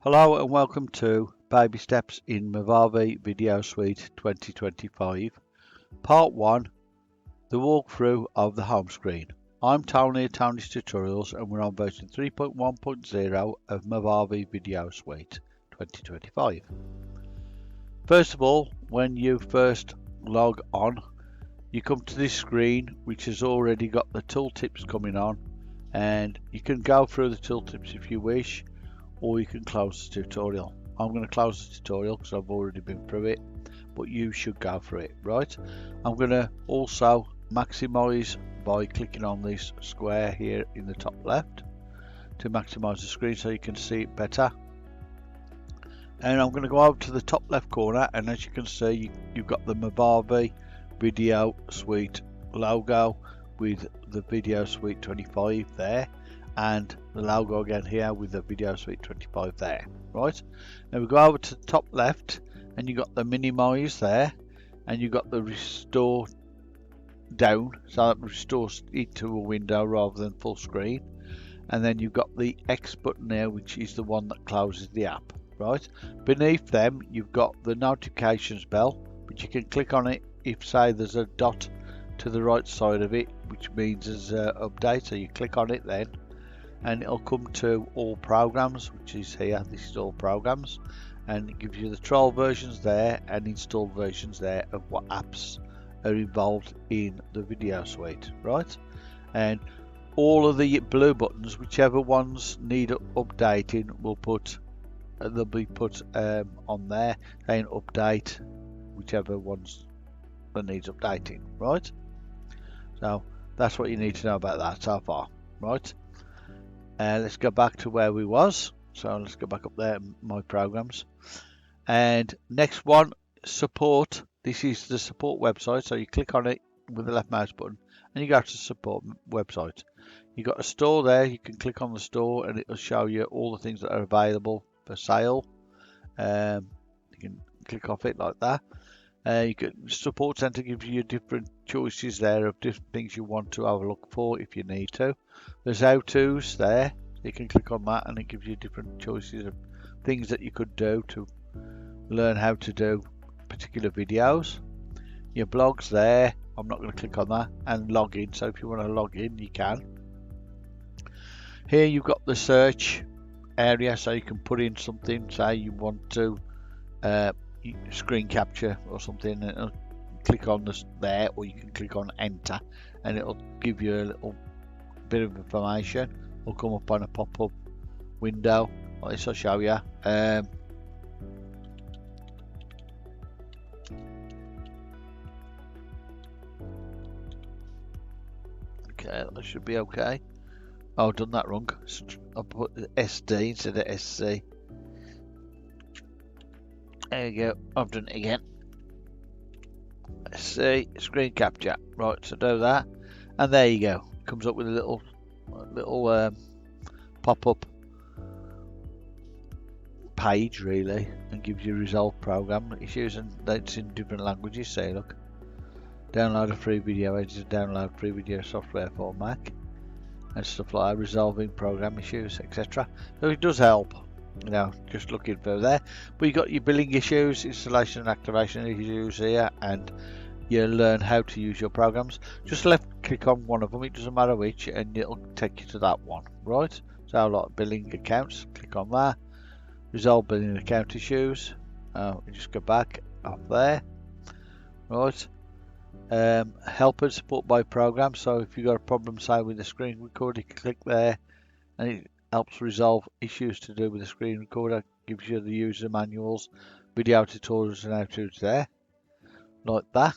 Hello and welcome to Babysteps in Movavi Video Suite 2025, Part 1, the walkthrough of the home screen. I'm Tony at Tony's Tutorials and we're on version 3.1.0 of Movavi Video Suite 2025. First of all, when you first log on, you come to this screen which has already got the tooltips coming on, and you can go through the tooltips if you wish, or you can close the tutorial. I'm going to close the tutorial because I've already been through it, but you should go through it, right? I'm going to also maximize by clicking on this square here in the top left to maximize the screen so you can see it better. And I'm going to go over to the top left corner, and as you can see, you've got the Movavi Video Suite logo with the Video Suite 25 there, and the logo again here with the Video Suite 25 there, right? Now we go over to the top left and you got the minimize there, and you got the restore down, so that restores it to a window rather than full screen. And then you've got the X button there, which is the one that closes the app, right? Beneath them you've got the notifications bell, which you can click on it if, say, there's a dot to the right side of it, which means there's an update, so you click on it then and it'll come to all programs, which is here. This is all programs, and it gives you the trial versions there and installed versions there of what apps are involved in the video suite, right? And all of the blue buttons, whichever ones need updating, will put they'll be put on there saying update whichever ones that needs updating, right? So that's what you need to know about that so far, right? Let's go back to where we was. So let's go back up there, my programs. And next one, support. This is the support website. So you click on it with the left mouse button and you go to support website. You got a store there. You can click on the store and it will show you all the things that are available for sale. You can click off it like that. You can, support center gives you different choices there of different things you want to have a look for if you need to. There's how-tos there, you can click on that and it gives you different choices of things that you could do to learn how to do particular videos. Your blogs there, I'm not going to click on that, and login, so if you want to log in you can. Here you've got the search area, so you can put in something, say you want to screen capture or something, and it'll click on this there, or you can click on enter and it'll give you a little bit of information. It'll come up on a pop-up window like this. I'll show you. Okay, that should be okay. Oh, I've done that wrong. I put SD instead of SC. There you go, I've done it again. Let's see, screen capture. Right, so do that, and there you go. It comes up with a little pop-up page really, and gives you resolve program issues, and that's in different languages. Say, look, download a free video editor, download free video software for Mac, and stuff like that, resolving program issues, etc. So it does help. You know, just looking for there. But you got your billing issues, installation and activation issues here, and you learn how to use your programs. Just left click on one of them, it doesn't matter which, and it'll take you to that one, right? So like billing accounts, click on that. Resolve billing account issues. Just go back up there, right? Help and support by program. So if you've got a problem, say with the screen recorder, you can click there and it helps resolve issues to do with the screen recorder. Gives you the user manuals, video tutorials and how-tos there, like that.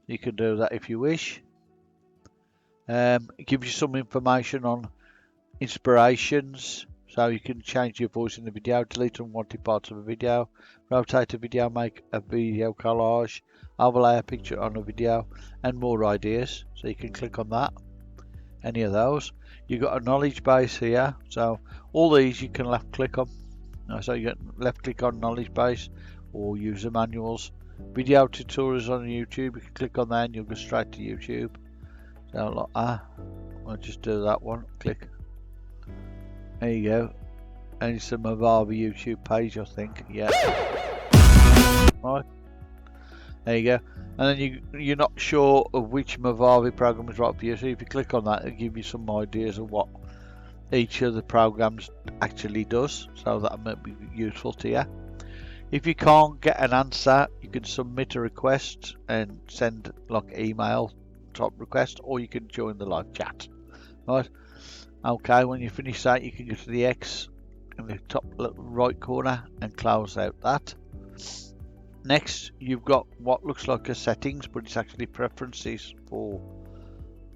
You can do that if you wish. It gives you some information on inspirations, so you can change your voice in the video, delete unwanted parts of a video, rotate a video, make a video collage, overlay a picture on a video, and more ideas. So you can click on that, any of those. You've got a knowledge base here, so all these you can left click on. So you get left click on knowledge base or user manuals. Video tutorials on YouTube, you can click on that and you'll go straight to YouTube. So like that, I'll just do that one, click. There you go. and it's a Movavi YouTube page, I think. Yeah. Right. There you go. And then you're not sure of which Movavi program is right for you, so if you click on that, it'll give you some ideas of what each of the programs actually does, so that might be useful to you. If you can't get an answer, you can submit a request and send like email type request, or you can join the live chat. Right. Okay, when you finish that, you can go to the X in the top right corner and close out that. Next, you've got what looks like a settings, but it's actually preferences for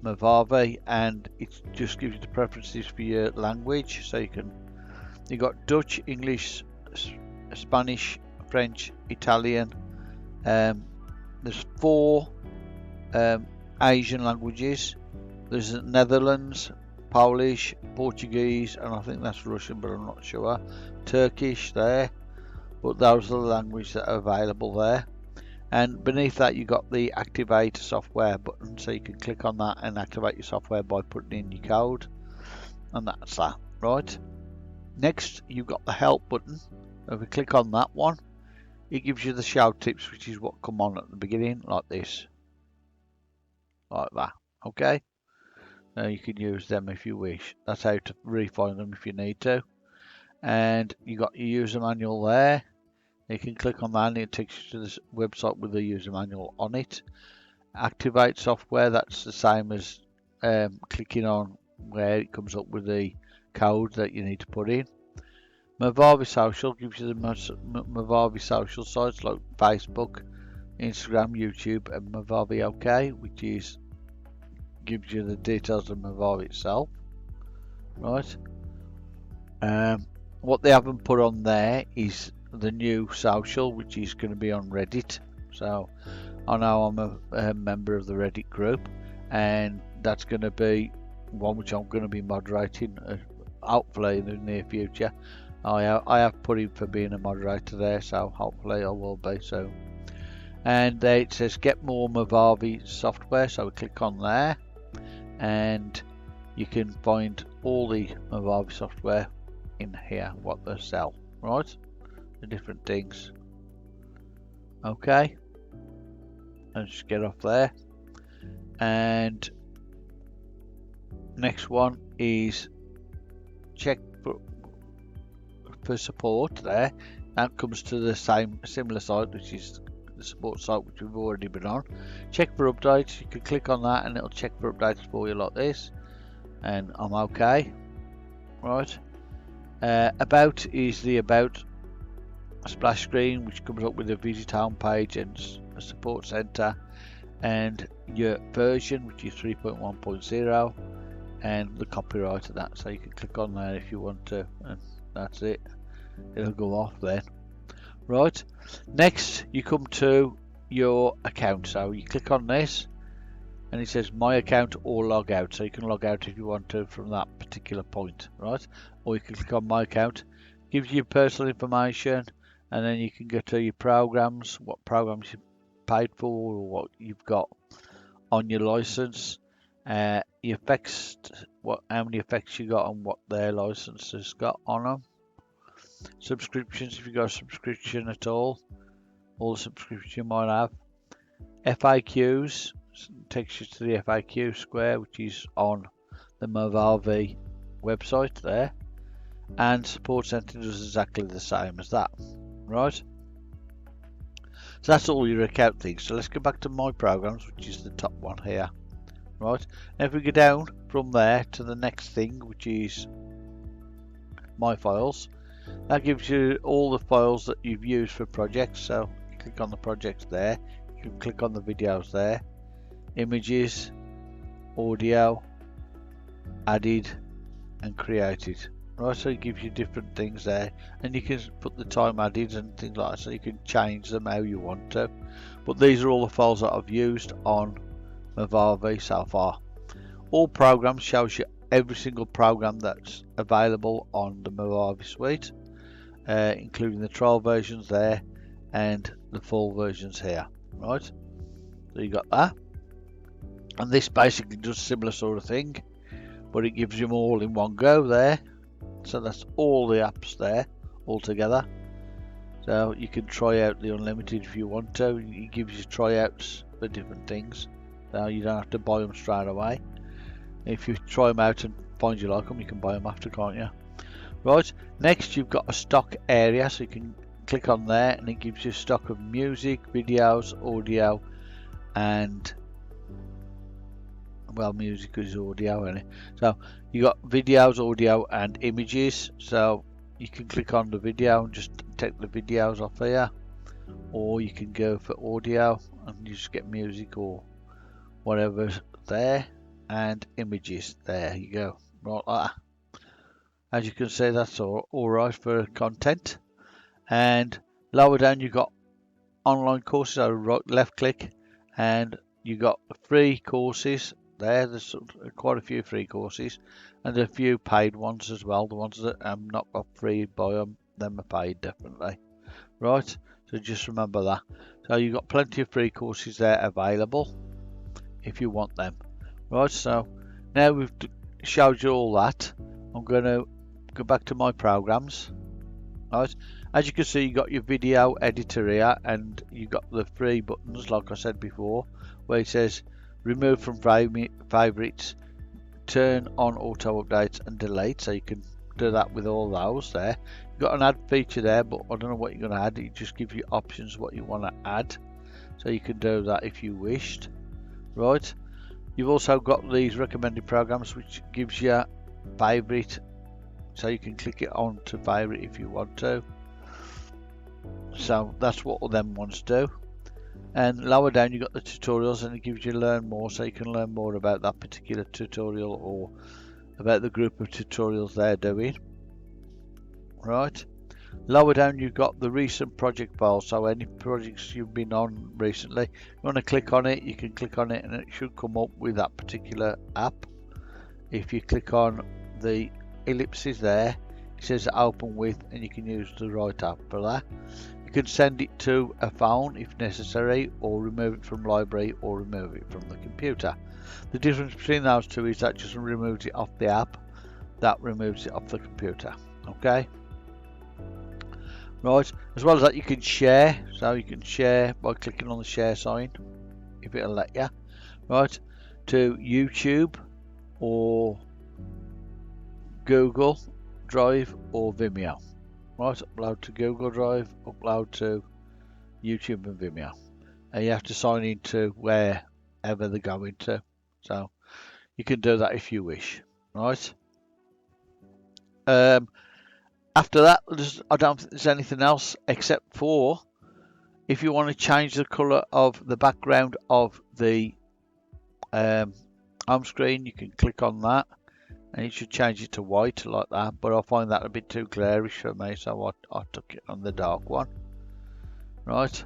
Movavi, and it just gives you the preferences for your language. So you got Dutch, English, Spanish, French, Italian. There's 4 Asian languages. There's Netherlands, Polish, Portuguese, and I think that's Russian, but I'm not sure. Turkish there, but those are the languages that are available there. And beneath that, you got the activate software button, so you can click on that and activate your software by putting in your code, and that's that. Right. Next, you've got the help button. If we click on that one, it gives you the show tips, which is what come on at the beginning, like this, like that. Okay. Now you can use them if you wish. That's how to refine them if you need to. And you got your user manual there. You can click on that and it takes you to this website with the user manual on it. Activate software, that's the same as clicking on where it comes up with the code that you need to put in. Movavi Social gives you the Movavi social sites like Facebook, Instagram, YouTube, and Movavi OK, which gives you the details of Movavi itself. Right. What they haven't put on there is the new social, which is going to be on Reddit. So I know I'm a member of the Reddit group, and that's going to be one which I'm going to be moderating, hopefully in the near future. I have put in for being a moderator there, so hopefully I will be soon. And there it says get more Movavi software, so we click on there, and you can find all the Movavi software in here, what they sell, right? The different things. Okay, let's just get off there. And next one is check for support there. That comes to the similar site, which is the support site which we've already been on. Check for updates, you can click on that and it'll check for updates for you like this, and I'm okay. Right. About is the about splash screen, which comes up with a visit home page and a support center, and your version, which is 3.1.0, and the copyright of that. So you can click on there if you want to, and that's it. It'll go off then. Right. Next, you come to your account. So you click on this, and it says my account or log out. So you can log out if you want to from that particular point, right? Or you can click on my account. Gives you personal information, and then you can go to your programs, what programs you paid for, or what you've got on your license, your effects, how many effects you got, and what their license has got on them. Subscriptions, if you got a subscription at all the subscriptions you might have. FAQs takes you to the FAQ square, which is on the Movavi website there, and support center does exactly the same as that, right? So that's all your account things. So let's go back to my programs, which is the top one here, right? Now if we go down from there to the next thing, which is my files, that gives you all the files that you've used for projects. So you click on the projects there, you can click on the videos there, images, audio, added and created, right? So it gives you different things there, and you can put the time added and things like that, so you can change them how you want to. But these are all the files that I've used on Movavi so far. All programs shows you every single program that's available on the Movavi suite, including the trial versions there and the full versions here, right? So you got that, and this basically does a similar sort of thing, but it gives them all in one go there. So that's all the apps there all together. So you can try out the unlimited if you want to. It gives you tryouts for different things. So you don't have to buy them straight away. If you try them out and find you like them, you can buy them after, can't you? Right, next you've got a stock area, so you can click on there and it gives you a stock of music, videos, audio, and well, music is audio, isn't it? So you got videos, audio, and images. So you can click on the video and just take the videos off here, or you can go for audio and you just get music or whatever there, and images. There you go, right like that. As you can see, that's all right for content. And lower down you got online courses. So right, left click, and you got free courses there. There's quite a few free courses and a few paid ones as well. The ones that not got free by them are paid definitely. Right, so just remember that. So you've got plenty of free courses there available if you want them. Right, so now we've showed you all that, I'm going to go back to my programs. Right, as you can see, you got your video editor here, and you got the three buttons like I said before, where it says remove from favorites, turn on auto updates, and delete. So you can do that with all those there. You've got an add feature there, but I don't know what you're going to add. It just gives you options what you want to add, so you can do that if you wished. Right, you've also got these recommended programs, which gives you favorite, so you can click it on to favorite if you want to. So that's what all them ones do. And lower down you got the tutorials, and it gives you learn more, so you can learn more about that particular tutorial or about the group of tutorials they're doing. Right, lower down you've got the recent project file, so any projects you've been on recently, you want to click on it, you can click on it and it should come up with that particular app. If you click on the ellipses there, it says open with, and you can use the right app for that. You can send it to a phone if necessary, or remove it from library, or remove it from the computer. The difference between those two is that just removes it off the app, that removes it off the computer. Okay, right, as well as that you can share, so you can share by clicking on the share sign if it'll let you, right, to YouTube or Google Drive or Vimeo. Right, upload to Google Drive, upload to YouTube and Vimeo, and you have to sign into wherever they're going to, so you can do that if you wish. Right, after that I don't think there's anything else, except for if you want to change the color of the background of the home screen, you can click on that and it should change it to white like that, but I find that a bit too glarish for me, so I took it on the dark one. Right,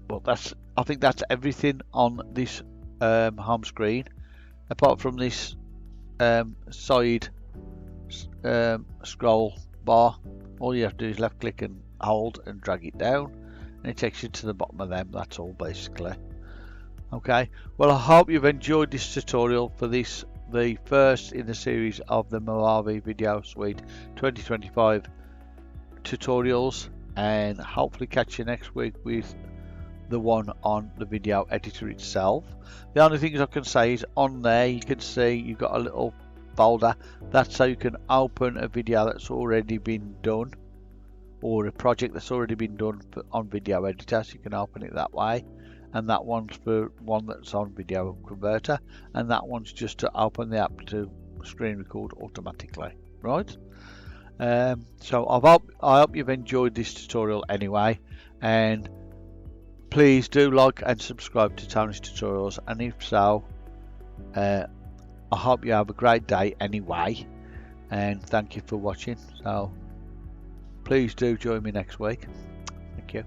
but I think that's everything on this home screen, apart from this side scroll bar. All you have to do is left click and hold and drag it down, and it takes you to the bottom of them. That's all basically. Okay, well, I hope you've enjoyed this tutorial for this, the first in the series of the Movavi Video Suite 2025 tutorials, and hopefully catch you next week with the one on the video editor itself. The only things I can say is on there you can see you've got a little folder. That's so you can open a video that's already been done, or a project that's already been done on video editor, so you can open it that way. And that one's for one that's on video converter, and that one's just to open the app to screen record automatically. Right, so I hope you've enjoyed this tutorial anyway, and please do like and subscribe to Tony's Tutorials, and if so, I hope you have a great day anyway, and thank you for watching. So please do join me next week. Thank you.